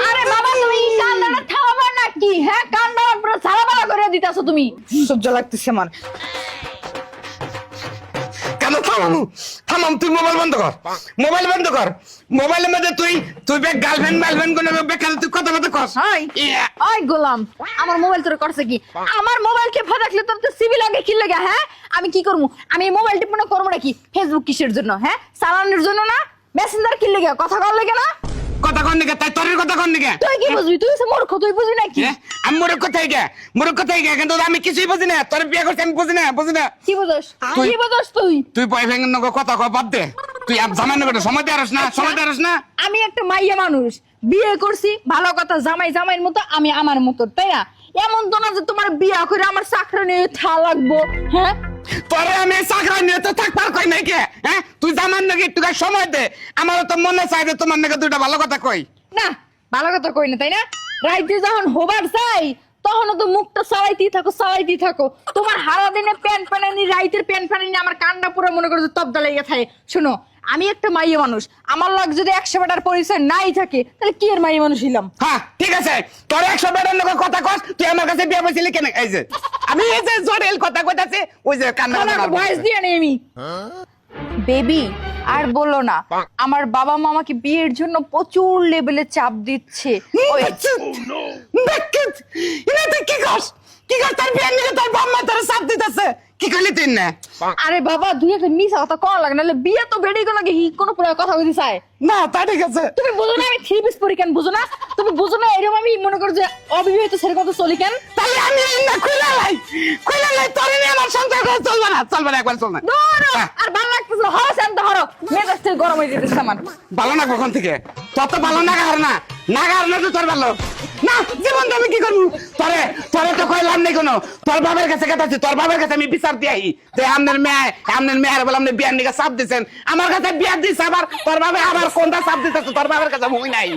আরে বাবা তুমি কান্নাটা থামাবা নাকি? হ্যাঁ কান্না পুরো ঝালাপালা করে দিতেছো তুমি। সহ্য লাগতেছে আমার। কেন থামামু? থামাম, তুই মোবাইল বন্ধ কর, মোবাইল বন্ধ কর। মোবাইলের মধ্যে তুই গার্লফ্রেন্ড কোন বেকার তুই কথা কর। ওই গোলাম, আমার মোবাইল তোর করছে কি? আমার মোবাইল কে ফাটাকলে তোর তো সিভিল আগে কি লাগে? হ্যাঁ আমি কি করবো? আমি এই মোবাইল টিপ মনে করবো নাকি? ফেসবুক কিসের জন্য? হ্যাঁ চালানোর জন্য না? মেসেঞ্জার কি লাগে? কথা কর লাগে না? কথা কর নিকে, তাই তোর কথা কর নিকে। তুই কি বুঝবি? তুই সে মূর্খ, তুই বুঝবি নাকি? আমি মূর্খ কোথায় গে, মূর্খ কোথায় গে? কিন্তু আমি কিছুই বুঝি না। তোর বিয়ে করছি আমি বুঝি না। কি বুঝস? কি বুঝস তুই? তুই বয়ফ্রেন্ডের নগো কথা কয় বাদ দে। তুই জামাই নগো সময় দেয়ারস না, সময় দেয়ারস না। আমি একটা মাইয়া মানুষ, বিয়ে করছি, ভালো কথা, জামাই জামাইয়ের মতো, আমি আমার মতো, তাই না? এমন তো না যে তোমার বিয়ে করে আমার চাকরি নিয়ে থা লাগবো। হ্যাঁ তোরে আমি চাকরি নিয়ে তো থাকবার কই নাই কে? হ্যাঁ তুই জামাই নগে একটু সময় দে। আমারও তো মনে চাই যে তোমার নগে দুইটা ভালো কথা কই। না ভালো কথা কই না, তাই না? রাইতে যখন হবার চাই তখন তো মুখটা চালাইতেই থাকো। তোমার হারা দিনে প্যান্ট পানানি, রাইতের প্যান্ট পানানি আমার কান্না পুরো মনে করছে তবদা লেগে থাকে। শোনো, আমি একটা মাইয়া মানুষ, আমার লাগ যদি 100 বেটার পরিচয় নাই থাকে তাহলে কি এর মাইয়া মানুষ হইলাম? হ্যাঁ ঠিক আছে, তোর 100 বেটার নগে কথা কস। তুই আমার কাছে বিয়ে বসিলি কেন? এই যে আমি এই যে জটিল কথা কইতাছি, ওই যে কান্না ভয়েস দিয়ে নেই আমি। বেবি আর বলো না, আমার বাবা মা আমাকে বিয়ের জন্য প্রচুর লেভেলে চাপ দিচ্ছে। তোর বিয়ে নিয়ে তোর বাবা তোর চাপ দিতেছে। কি করলি তুই না? আরে বাবা দুই একটা মিছা কথা কওয়া লাগে, নাহলে বিয়ে তো বেড়ে গেল নাকি কোনো কথা বলতে চায় না। তা ঠিক আছে, তুমি বুঝো না আমি 3 পিস পরি কেন? বুঝো না তুমি? বুঝো না এরকম আমি মনে করো যে অবিবাহিত ছেড়ে কত চলি কেন? তাহলে আমি না কইলা লাই তোর নিয়ে আমার সংসার করে চলবে না একবার চল না। আর ভালো লাগতেছে না, হরো শান্ত হরো, মেজাজ থেকে গরম হয়ে যেতেছে আমার। ভালো না কখন থেকে? তোর তো ভালো না তো তোর ভালো না। জীবন আমি কি করবো? তোরে তো কইলাম নাই কোনো। তোর বাবার কাছে গেছি, তোর বাবার কাছে আমি বিচার দিই যে আপনার মেয়ের বলে আপনি বিয়ার নিকে চাপ দিচ্ছেন। আমার কাছে বিয়ার দিচ্ছে, আবার তোর বাবা আবার কোনটা চাপ দিতেছে? তোর বাবার কাছে মুই নাই।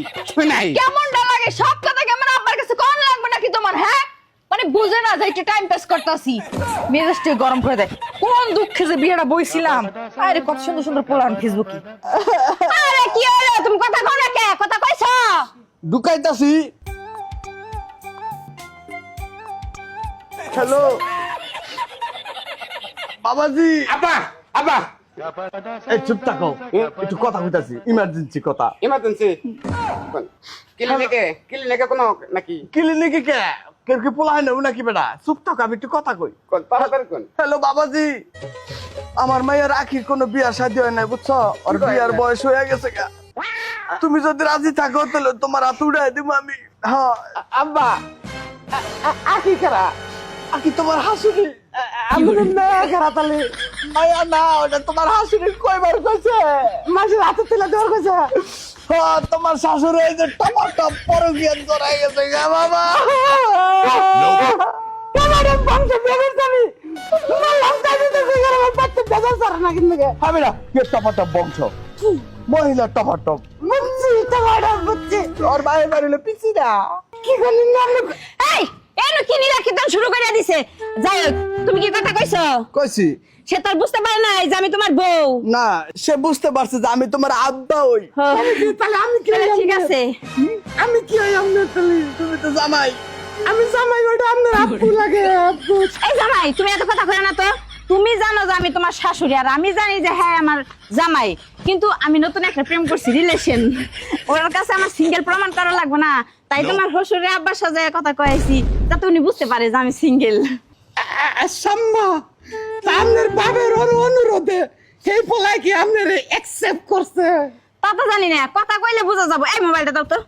কেমনটা লাগে? সব কথা কেমন আব্বার কাছে কোন লাগবে নাকি তোমার? হ্যাঁ মানে বুঝে না যে একটু টাইম পাস করতেছি, মেজাজটা গরম করে দেয়। কোন দুঃখে যে বিয়েটা বইছিলাম। আরে কত সুন্দর সুন্দর পোলান ফেসবুকে। আরে কি হলো? তুমি কথা কও না কে? কথা কইছো? ঢুকাইতাছি। হ্যালো বাবাজি। আব্বা এই চুপ থাকো, একটু কথা কইতাছি, ইমার্জেন্সি কথা। ইমার্জেন্সি ক্লিনিকে কোনো নাকি? ক্লিনিকে কে কেউ কি পোলা হয় না নাকি বেটা? চুপ থাকো, আমি একটু কথা কই। হ্যালো বাবাজি, আমার মায়ের আখির কোনো বিয়া শাদী হয় নাই বুঝছো? ওর বিয়ার বয়স হয়ে গেছে গা। তুমি যদি রাজি থাকো তাহলে তোমার হাত উড়াই দিব আমি। হ্যাঁ আব্বা আকি করা আকি তোমার হাসুরি। আমি না করা তাহলে মায়া না, ওটা তোমার হাসুরি কয়বার কইছে? মাসের হাতে তুলে দেওয়ার কথা। হ্যাঁ তোমার শাশুড়ি এই যে টমাটম পরকিয়ান জড়াই গেছে গা বাবা। টমাটম বংশ বের জানি না, লঙ্কা দিতে গেলে আমার বাচ্চা বেজাল সারা না কিন্তু হবে না কে টমাটম বংশ? মহিলা টমাটম মুচি টমাটম মুচি ওর বাইরে বাড়িলে পিছি না। কি করলি না? এই এনো কি নিরা কি শুরু করে দিছে? যাই হোক, তুমি কি কথা কইছো? কইছি। সে তার বুঝতে পারে নাই যে আমি তোমার বউ। না সে বুঝতে পারছে যে আমি তোমার আব্বা হই। তাহলে আমি কি? ঠিক আছে, আমি কি হই আপনার? তাহলে তুমি তো জামাই। আমি জামাই, ওটা আপনার আব্বু লাগে। আব্বু এই জামাই তুমি এত কথা কইও না তো। তুমি জানো যে আমি তোমার শাশুড়ি, আর আমি জানি যে হ্যাঁ আমার জামাই। কিন্তু আমি নতুন একটা প্রেম করছি, রিলেশন। ওর কাছে আমার সিঙ্গেল প্রমাণ করা লাগবে না, তাই তোমার শ্বশুরের আব্বার সাথে কথা কইছি যাতে উনি বুঝতে পারে যে আমি সিঙ্গেল। সম্মা আপনার বাবার অনুরোধে সেই পোলা কি আপনার অ্যাকসেপ্ট করছে? তা তো জানি না, কথা কইলে বোঝা যাবো। এই মোবাইলটা দাও তো,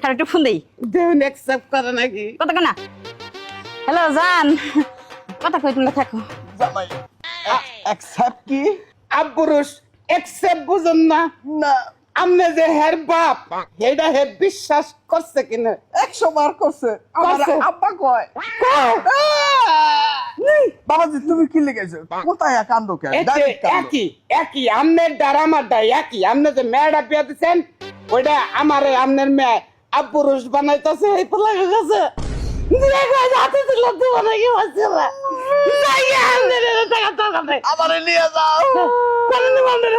তার একটু ফোন দেই। দেউন অ্যাকসেপ্ট করে নাকি? কথা কই না। হ্যালো জান, কথা কই তোমরা থাকো। জামাই অ্যাকসেপ্ট কি? আব্বুরুষ অ্যাকসেপ্ট বুঝুন না? না আমনে যে হের বাপ হেডা হে বিশ্বাস করছে কিনা? 100 বার করছে। আমার আব্বা কয় বাবাজি তুমি কি লিখেছো? কোথায় কান্দো কেন? একই আমনের ডারামাটা একই। আমনে যে মেয়েটা বিয়া দিচ্ছেন ওইটা আমারে আমনের মেয়ে আব্বুরুষ বানাইতেছে। এই পোলা গেছে হাতে তুলে দেবো নাকি? যাইয়া আমনের টাকা তোর কাছে আমারে নিয়ে যাও কোন নিব আমনের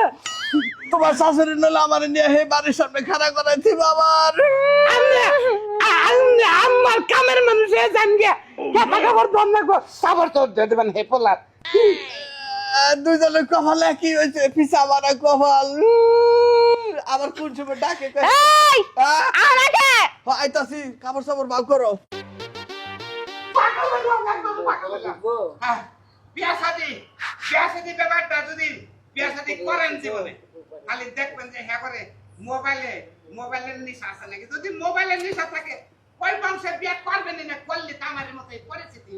তোমার শাশুড়ি নলে আমারে নিয়ে হে বাড়ির সামনে খাড়া করাইছি বাবার আমার কামের মানুষে জান গে টাকা খবর বন্ধ কর খবর তোর দেবেন হে পোলা দুইজনের কপাল একই হয়েছে পিসা মারা কপাল আবার কোন সময় ডাকে এই আমাকে আইতাছি কাপড় সাপড় ভাগ করো বিয়া শাদী ব্যাপারটা যদি বিয়া শাদী করেন জীবনে খালি দেখবেন যে হ্যাঁ করে মোবাইলের নেশা আছে নাকি যদি মোবাইলের নেশা থাকে ওই বংশে বিয়া করবেন না করলে তো আমার মতো পরিস্থিতি